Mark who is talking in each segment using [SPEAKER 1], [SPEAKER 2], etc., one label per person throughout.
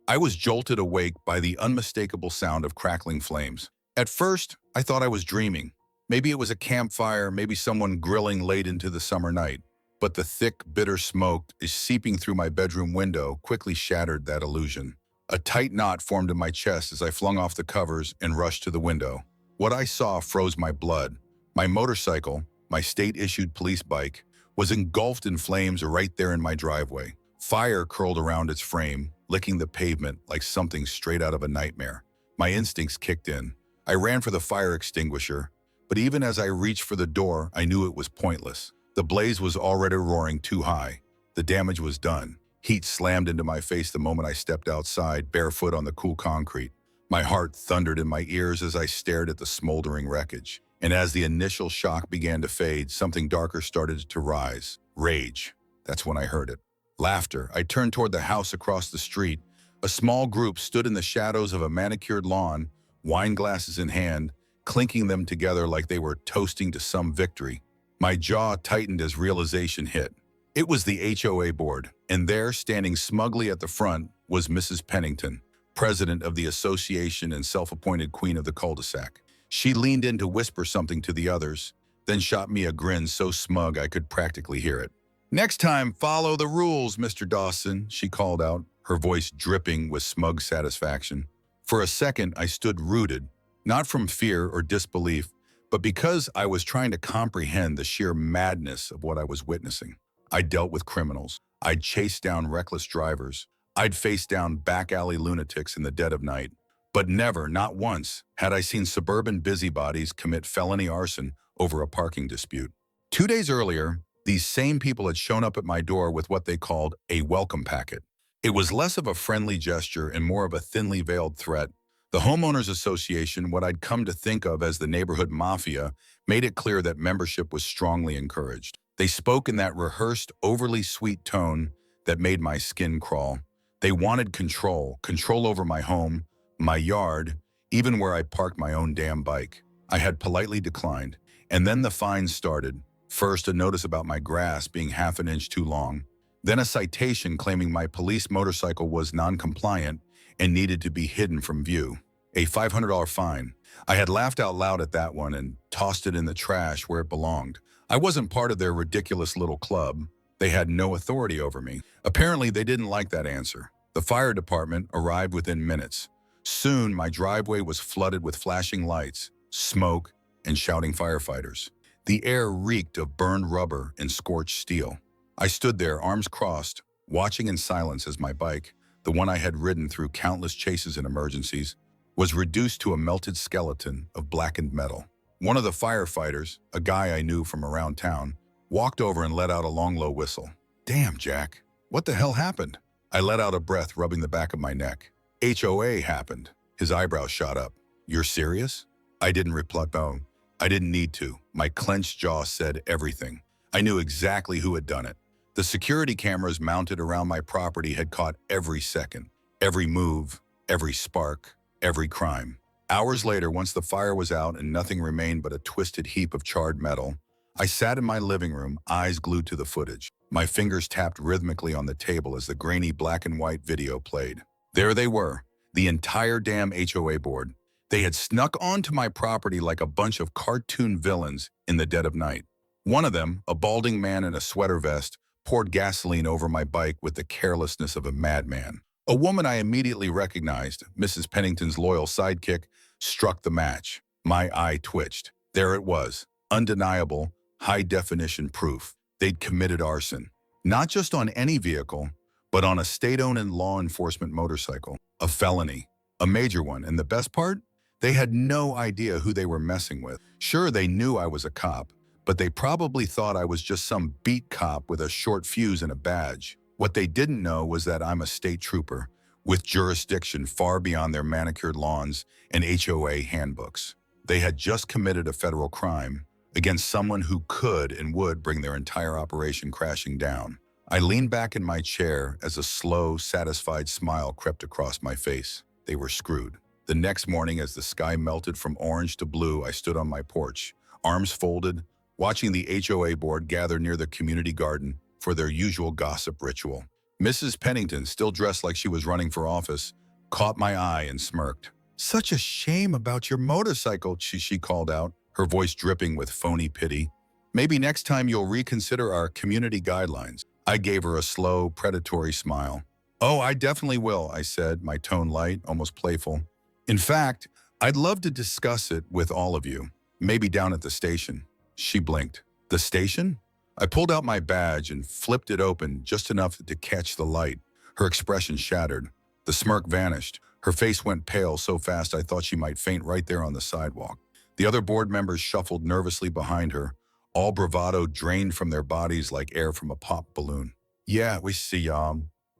[SPEAKER 1] I was jolted awake by the unmistakable sound of crackling flames. At first, I thought I was dreaming. Maybe it was a campfire, maybe someone grilling late into the summer night. But the thick, bitter smoke is seeping through my bedroom window quickly shattered that illusion. A tight knot formed in my chest as I flung off the covers and rushed to the window. What I saw froze my blood. My motorcycle, my state-issued police bike, was engulfed in flames right there in my driveway. Fire curled around its frame, licking the pavement like something straight out of a nightmare. My instincts kicked in. I ran for the fire extinguisher, but even as I reached for the door, I knew it was pointless. The blaze was already roaring too high. The damage was done. Heat slammed into my face the moment I stepped outside, barefoot on the cool concrete. My heart thundered in my ears as I stared at the smoldering wreckage. And as the initial shock began to fade, something darker started to rise. Rage. That's when I heard it. Laughter. I turned toward the house across the street. A small group stood in the shadows of a manicured lawn, wine glasses in hand, clinking them together like they were toasting to some victory. My jaw tightened as realization hit. It was the HOA board, and there, standing smugly at the front, was Mrs. Pennington, president of the association and self-appointed queen of the cul-de-sac. She leaned in to whisper something to the others, then shot me a grin so smug I could practically hear it. "Next time, follow the rules, Mr. Dawson," she called out, her voice dripping with smug satisfaction. For a second, I stood rooted, not from fear or disbelief, but because I was trying to comprehend the sheer madness of what I was witnessing. I'd dealt with criminals. I'd chased down reckless drivers. I'd faced down back alley lunatics in the dead of night. But never, not once, had I seen suburban busybodies commit felony arson over a parking dispute. 2 days earlier, these same people had shown up at my door with what they called a welcome packet. It was less of a friendly gesture and more of a thinly veiled threat. The homeowners association, what I'd come to think of as the neighborhood mafia, made it clear that membership was strongly encouraged. They spoke in that rehearsed, overly sweet tone that made my skin crawl. They wanted control over my home, my yard, even where I parked my own damn bike. I had politely declined. And then the fines started. First, a notice about my grass being half an inch too long. Then a citation claiming my police motorcycle was non-compliant and needed to be hidden from view. A $500 fine. I had laughed out loud at that one and tossed it in the trash where it belonged. I wasn't part of their ridiculous little club. They had no authority over me. Apparently, they didn't like that answer. The fire department arrived within minutes. Soon, my driveway was flooded with flashing lights, smoke, and shouting firefighters. The air reeked of burned rubber and scorched steel. I stood there, arms crossed, watching in silence as my bike, the one I had ridden through countless chases and emergencies, was reduced to a melted skeleton of blackened metal. One of the firefighters, a guy I knew from around town, walked over and let out a long, low whistle. "Damn, Jack, what the hell happened?" I let out a breath, rubbing the back of my neck. "HOA happened." His eyebrows shot up. "You're serious?" I didn't reply. No, I didn't need to. My clenched jaw said everything. I knew exactly who had done it. The security cameras mounted around my property had caught every second, every move, every spark, every crime. Hours later, once the fire was out and nothing remained but a twisted heap of charred metal, I sat in my living room, eyes glued to the footage. My fingers tapped rhythmically on the table as the grainy black and white video played. There they were, the entire damn HOA board. They had snuck onto my property like a bunch of cartoon villains in the dead of night. One of them, a balding man in a sweater vest, poured gasoline over my bike with the carelessness of a madman. A woman I immediately recognized, Mrs. Pennington's loyal sidekick, struck the match. My eye twitched. There it was, undeniable, high-definition proof. They'd committed arson. Not just on any vehicle, but on a state-owned and law enforcement motorcycle. A felony. A major one. And the best part? They had no idea who they were messing with. Sure, they knew I was a cop, but they probably thought I was just some beat cop with a short fuse and a badge. What they didn't know was that I'm a state trooper, with jurisdiction far beyond their manicured lawns and HOA handbooks. They had just committed a federal crime against someone who could and would bring their entire operation crashing down. I leaned back in my chair as a slow, satisfied smile crept across my face. They were screwed. The next morning, as the sky melted from orange to blue, I stood on my porch, arms folded, watching the HOA board gather near the community garden for their usual gossip ritual. Mrs. Pennington, still dressed like she was running for office, caught my eye and smirked. "Such a shame about your motorcycle," she called out, her voice dripping with phony pity. "Maybe next time you'll reconsider our community guidelines." I gave her a slow, predatory smile. "Oh, I definitely will," I said, my tone light, almost playful. "In fact, I'd love to discuss it with all of you, maybe down at the station." She blinked. "The station?" I pulled out my badge and flipped it open just enough to catch the light. Her expression shattered. The smirk vanished. Her face went pale so fast I thought she might faint right there on the sidewalk. The other board members shuffled nervously behind her, all bravado drained from their bodies like air from a pop balloon. "Yeah, we see,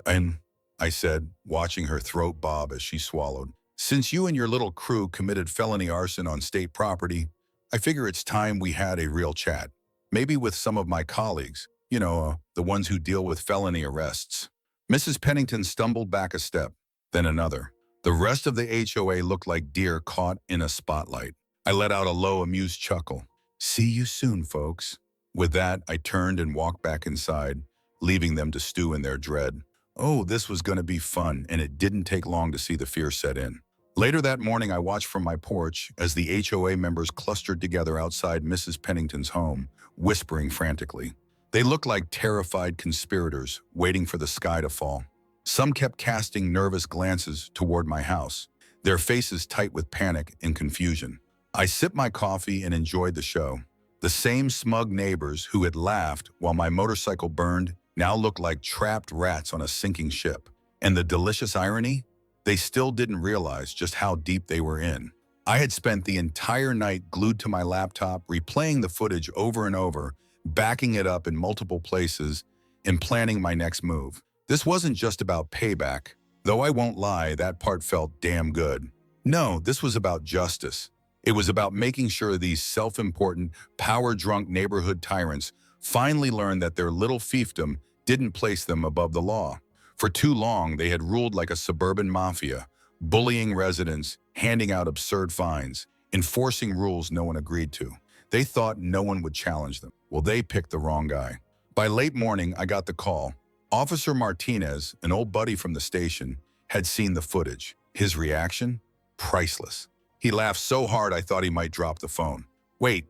[SPEAKER 1] and," I said, watching her throat bob as she swallowed. "Since you and your little crew committed felony arson on state property, I figure it's time we had a real chat. Maybe with some of my colleagues, the ones who deal with felony arrests." Mrs. Pennington stumbled back a step, then another. The rest of the HOA looked like deer caught in a spotlight. I let out a low, amused chuckle. "See you soon, folks." With that, I turned and walked back inside, leaving them to stew in their dread. Oh, this was going to be fun, and it didn't take long to see the fear set in. Later that morning, I watched from my porch as the HOA members clustered together outside Mrs. Pennington's home, whispering frantically. They looked like terrified conspirators, waiting for the sky to fall. Some kept casting nervous glances toward my house, their faces tight with panic and confusion. I sipped my coffee and enjoyed the show. The same smug neighbors who had laughed while my motorcycle burned now looked like trapped rats on a sinking ship. And the delicious irony? They still didn't realize just how deep they were in. I had spent the entire night glued to my laptop, replaying the footage over and over, backing it up in multiple places, and planning my next move. This wasn't just about payback, though I won't lie, that part felt damn good. No, this was about justice. It was about making sure these self-important, power-drunk neighborhood tyrants finally learned that their little fiefdom didn't place them above the law. For too long, they had ruled like a suburban mafia, bullying residents, handing out absurd fines, enforcing rules no one agreed to. They thought no one would challenge them. Well, they picked the wrong guy. By late morning, I got the call. Officer Martinez, an old buddy from the station, had seen the footage. His reaction? Priceless. He laughed so hard I thought he might drop the phone. Wait,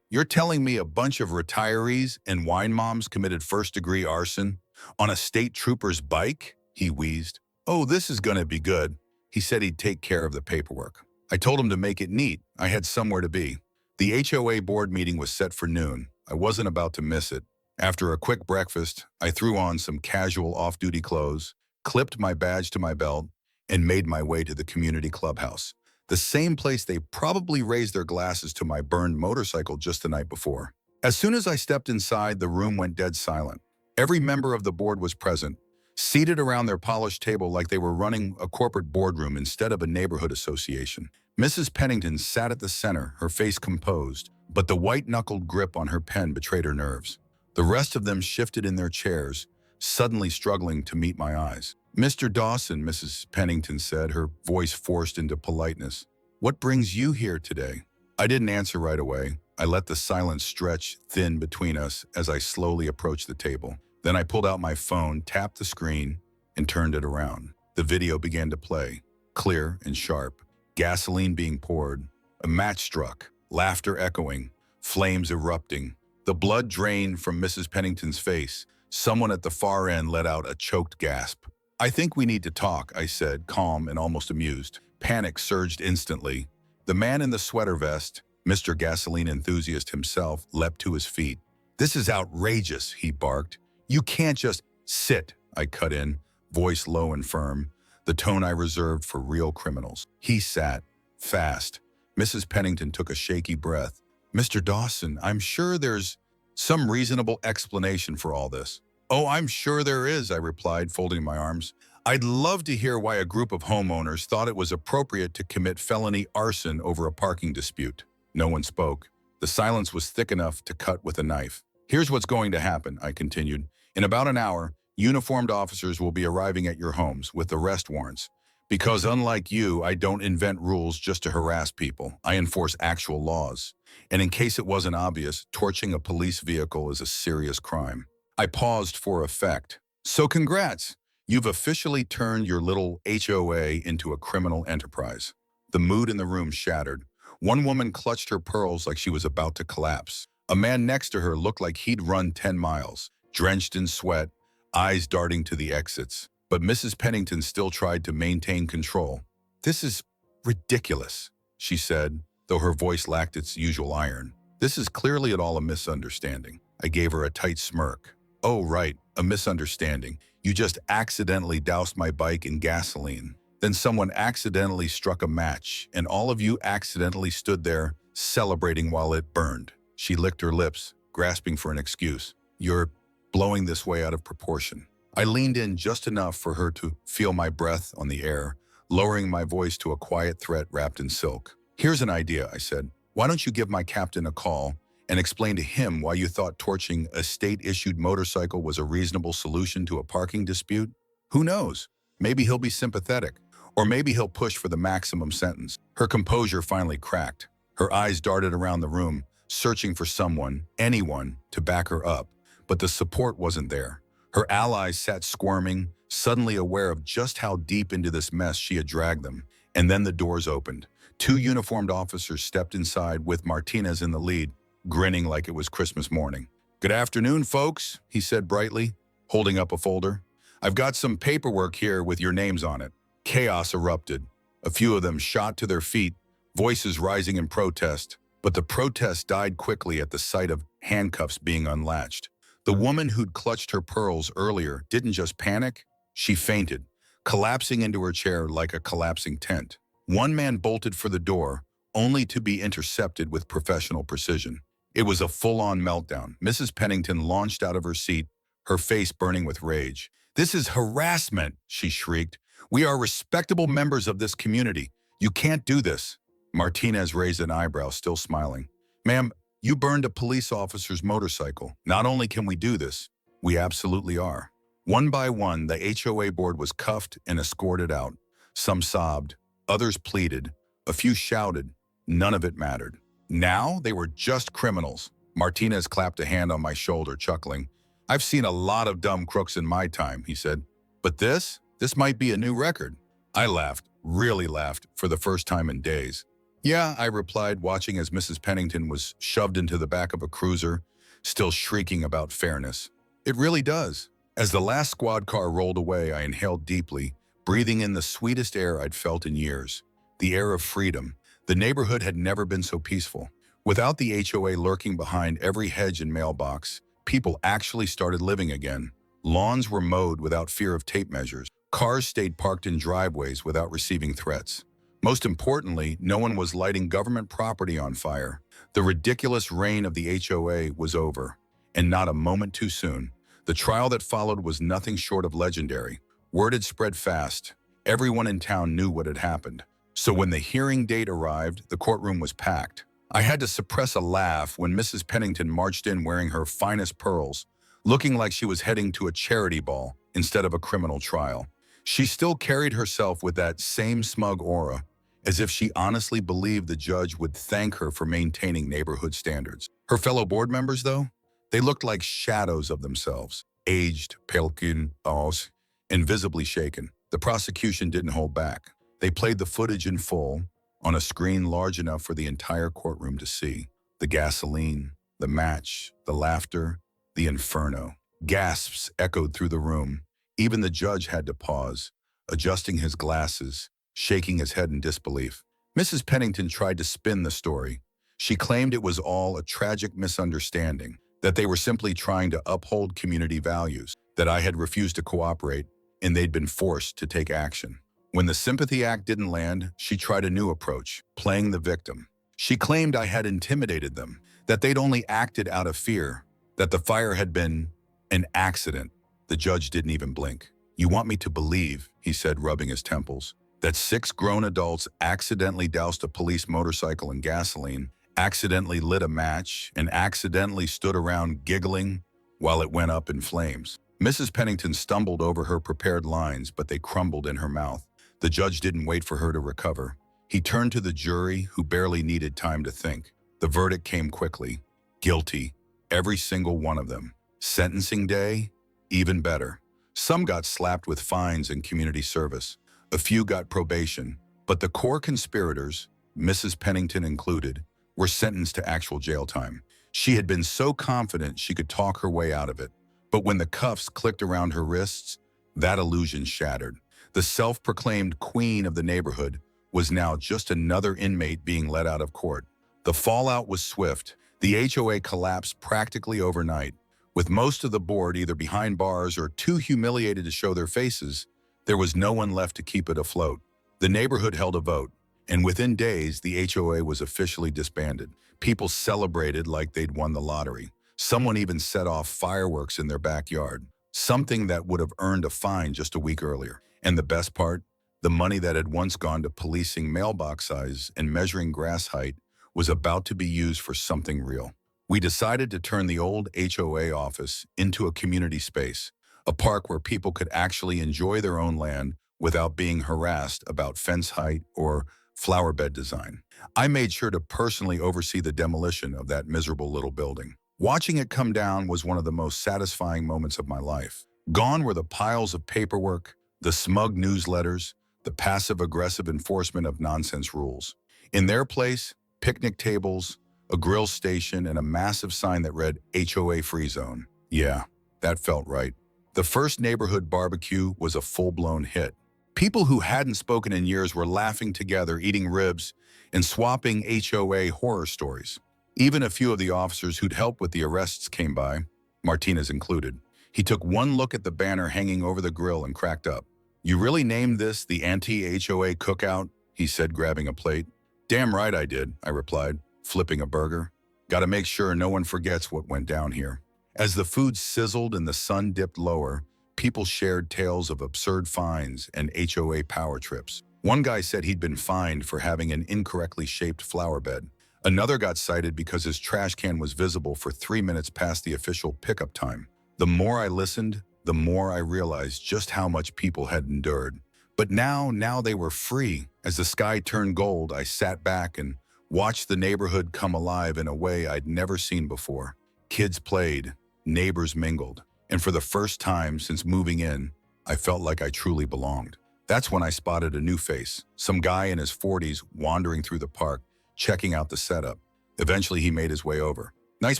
[SPEAKER 1] you're telling me a bunch of retirees and wine moms committed first-degree arson on a state trooper's bike?" he wheezed. "Oh, this is gonna be good." He said he'd take care of the paperwork. I told him to make it neat. I had somewhere to be. The HOA board meeting was set for noon. I wasn't about to miss it. After a quick breakfast, I threw on some casual off-duty clothes, clipped my badge to my belt, and made my way to the community clubhouse. The same place they probably raised their glasses to my burned motorcycle just the night before. As soon as I stepped inside, the room went dead silent. Every member of the board was present, seated around their polished table like they were running a corporate boardroom instead of a neighborhood association. Mrs. Pennington sat at the center, her face composed, but the white-knuckled grip on her pen betrayed her nerves. The rest of them shifted in their chairs, suddenly struggling to meet my eyes. "Mr. Dawson," Mrs. Pennington said, her voice forced into politeness. "What brings you here today?" I didn't answer right away. I let the silence stretch thin between us as I slowly approached the table. Then I pulled out my phone, tapped the screen, and turned it around. The video began to play, clear and sharp. Gasoline being poured, a match struck, laughter echoing, flames erupting. The blood drained from Mrs. Pennington's face. Someone at the far end let out a choked gasp. "I think we need to talk," I said, calm and almost amused. Panic surged instantly. The man in the sweater vest, Mr. Gasoline Enthusiast himself, leapt to his feet. "This is outrageous," he barked. "You can't just sit," I cut in, voice low and firm, the tone I reserved for real criminals. He sat, fast. Mrs. Pennington took a shaky breath. "Mr. Dawson, I'm sure there's some reasonable explanation for all this." "Oh, I'm sure there is," I replied, folding my arms. "I'd love to hear why a group of homeowners thought it was appropriate to commit felony arson over a parking dispute." No one spoke. The silence was thick enough to cut with a knife. "Here's what's going to happen," I continued. "In about an hour, uniformed officers will be arriving at your homes with arrest warrants. Because unlike you, I don't invent rules just to harass people. I enforce actual laws. And in case it wasn't obvious, torching a police vehicle is a serious crime." I paused for effect. So congrats, you've officially turned your little HOA into a criminal enterprise. The mood in the room shattered. One woman clutched her pearls like she was about to collapse. A man next to her looked like he'd run 10 miles, drenched in sweat, eyes darting to the exits. But Mrs. Pennington still tried to maintain control. "This is ridiculous," she said, though her voice lacked its usual iron. "This is clearly at all a misunderstanding." I gave her a tight smirk. "Oh, right, a misunderstanding. You just accidentally doused my bike in gasoline. Then someone accidentally struck a match, and all of you accidentally stood there, celebrating while it burned." She licked her lips, grasping for an excuse. "You're blowing this way out of proportion." I leaned in just enough for her to feel my breath on the air, lowering my voice to a quiet threat wrapped in silk. "Here's an idea," I said. "Why don't you give my captain a call and explain to him why you thought torching a state-issued motorcycle was a reasonable solution to a parking dispute? Who knows? Maybe he'll be sympathetic, or maybe he'll push for the maximum sentence." Her composure finally cracked. Her eyes darted around the room, searching for someone, anyone, to back her up. But the support wasn't there. Her allies sat squirming, suddenly aware of just how deep into this mess she had dragged them. And then the doors opened. Two uniformed officers stepped inside with Martinez in the lead, grinning like it was Christmas morning. "Good afternoon, folks," he said brightly, holding up a folder. "I've got some paperwork here with your names on it." Chaos erupted. A few of them shot to their feet, voices rising in protest. But the protest died quickly at the sight of handcuffs being unlatched. The woman who'd clutched her pearls earlier didn't just panic, she fainted, collapsing into her chair like a collapsing tent. One man bolted for the door, only to be intercepted with professional precision. It was a full-on meltdown. Mrs. Pennington launched out of her seat, her face burning with rage. "This is harassment," she shrieked. "We are respectable members of this community. You can't do this." Martinez raised an eyebrow, still smiling. "Ma'am, you burned a police officer's motorcycle. Not only can we do this, we absolutely are." One by one, the HOA board was cuffed and escorted out. Some sobbed, others pleaded, a few shouted. None of it mattered. Now they were just criminals. Martinez clapped a hand on my shoulder, chuckling. "I've seen a lot of dumb crooks in my time," he said. "But this might be a new record." I laughed, really laughed, for the first time in days. "Yeah," I replied, watching as Mrs. Pennington was shoved into the back of a cruiser, still shrieking about fairness. "It really does." As the last squad car rolled away, I inhaled deeply, breathing in the sweetest air I'd felt in years. The air of freedom. The neighborhood had never been so peaceful. Without the HOA lurking behind every hedge and mailbox, people actually started living again. Lawns were mowed without fear of tape measures. Cars stayed parked in driveways without receiving threats. Most importantly, no one was lighting government property on fire. The ridiculous reign of the HOA was over, and not a moment too soon. The trial that followed was nothing short of legendary. Word had spread fast. Everyone in town knew what had happened. So when the hearing date arrived, the courtroom was packed. I had to suppress a laugh when Mrs. Pennington marched in wearing her finest pearls, looking like she was heading to a charity ball instead of a criminal trial. She still carried herself with that same smug aura, as if she honestly believed the judge would thank her for maintaining neighborhood standards. Her fellow board members, though, they looked like shadows of themselves, aged, pale-skinned, and visibly shaken. The prosecution didn't hold back. They played the footage in full, on a screen large enough for the entire courtroom to see. The gasoline, the match, the laughter, the inferno. Gasps echoed through the room. Even the judge had to pause, adjusting his glasses, shaking his head in disbelief. Mrs. Pennington tried to spin the story. She claimed it was all a tragic misunderstanding, that they were simply trying to uphold community values, that I had refused to cooperate, and they'd been forced to take action. When the sympathy act didn't land, she tried a new approach, playing the victim. She claimed I had intimidated them, that they'd only acted out of fear, that the fire had been an accident. The judge didn't even blink. "You want me to believe," he said, rubbing his temples, "that 6 grown adults accidentally doused a police motorcycle in gasoline, accidentally lit a match, and accidentally stood around giggling while it went up in flames." Mrs. Pennington stumbled over her prepared lines, but they crumbled in her mouth. The judge didn't wait for her to recover. He turned to the jury, who barely needed time to think. The verdict came quickly. Guilty. Every single one of them. Sentencing day? Even better. Some got slapped with fines and community service. A few got probation, but the core conspirators, Mrs. Pennington included, were sentenced to actual jail time. She had been so confident she could talk her way out of it. But when the cuffs clicked around her wrists, that illusion shattered. The self-proclaimed queen of the neighborhood was now just another inmate being let out of court. The fallout was swift. The HOA collapsed practically overnight. With most of the board either behind bars or too humiliated to show their faces, there was no one left to keep it afloat. The neighborhood held a vote, and within days, the HOA was officially disbanded. People celebrated like they'd won the lottery. Someone even set off fireworks in their backyard, something that would have earned a fine just a week earlier. And the best part? The money that had once gone to policing mailbox size and measuring grass height was about to be used for something real. We decided to turn the old HOA office into a community space, a park where people could actually enjoy their own land without being harassed about fence height or flower bed design. I made sure to personally oversee the demolition of that miserable little building. Watching it come down was one of the most satisfying moments of my life. Gone were the piles of paperwork, the smug newsletters, the passive-aggressive enforcement of nonsense rules. In their place, picnic tables, a grill station, and a massive sign that read HOA Free Zone. Yeah, that felt right. The first neighborhood barbecue was a full-blown hit. People who hadn't spoken in years were laughing together, eating ribs, and swapping HOA horror stories. Even a few of the officers who'd helped with the arrests came by, Martinez included. He took one look at the banner hanging over the grill and cracked up. "You really named this the anti-HOA cookout?" he said, grabbing a plate. "Damn right I did," I replied, flipping a burger. "Gotta make sure no one forgets what went down here." As the food sizzled and the sun dipped lower, people shared tales of absurd fines and HOA power trips. One guy said he'd been fined for having an incorrectly shaped flower bed. Another got cited because his trash can was visible for 3 minutes past the official pickup time. The more I listened, the more I realized just how much people had endured. But now they were free. As the sky turned gold, I sat back and watched the neighborhood come alive in a way I'd never seen before. Kids played, neighbors mingled, and for the first time since moving in, I felt like I truly belonged. That's when I spotted a new face, some guy in his 40s wandering through the park, checking out the setup. Eventually, he made his way over. "Nice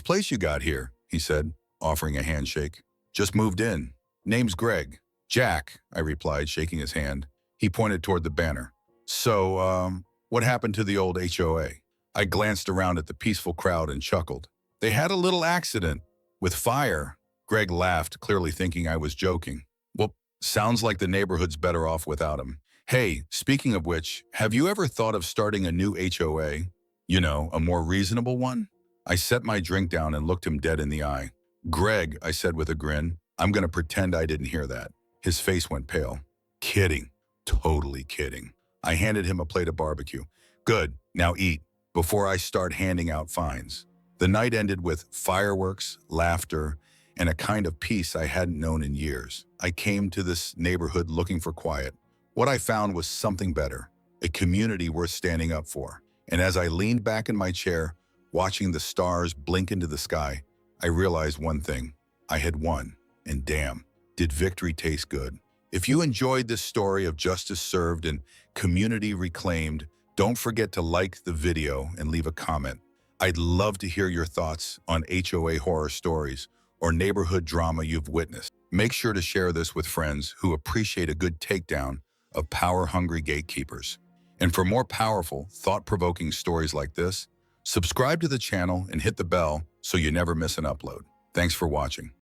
[SPEAKER 1] place you got here," he said, offering a handshake. "Just moved in. Name's Greg." "Jack," I replied, shaking his hand. He pointed toward the banner. "So, what happened to the old HOA?" I glanced around at the peaceful crowd and chuckled. "They had a little accident with fire." Greg laughed, clearly thinking I was joking. "Well, sounds like the neighborhood's better off without him." "Hey, speaking of which, have you ever thought of starting a new HOA? You know, a more reasonable one?" I set my drink down and looked him dead in the eye. "Greg," I said with a grin, "I'm going to pretend I didn't hear that." His face went pale. "Kidding. Totally kidding." I handed him a plate of barbecue. "Good, now eat, before I start handing out fines." The night ended with fireworks, laughter, and a kind of peace I hadn't known in years. I came to this neighborhood looking for quiet. What I found was something better, a community worth standing up for. And as I leaned back in my chair, watching the stars blink into the sky, I realized one thing: I had won, and damn, did victory taste good. If you enjoyed this story of justice served and community reclaimed, don't forget to like the video and leave a comment. I'd love to hear your thoughts on HOA horror stories or neighborhood drama you've witnessed. Make sure to share this with friends who appreciate a good takedown of power-hungry gatekeepers. And for more powerful, thought-provoking stories like this, subscribe to the channel and hit the bell so you never miss an upload. Thanks for watching.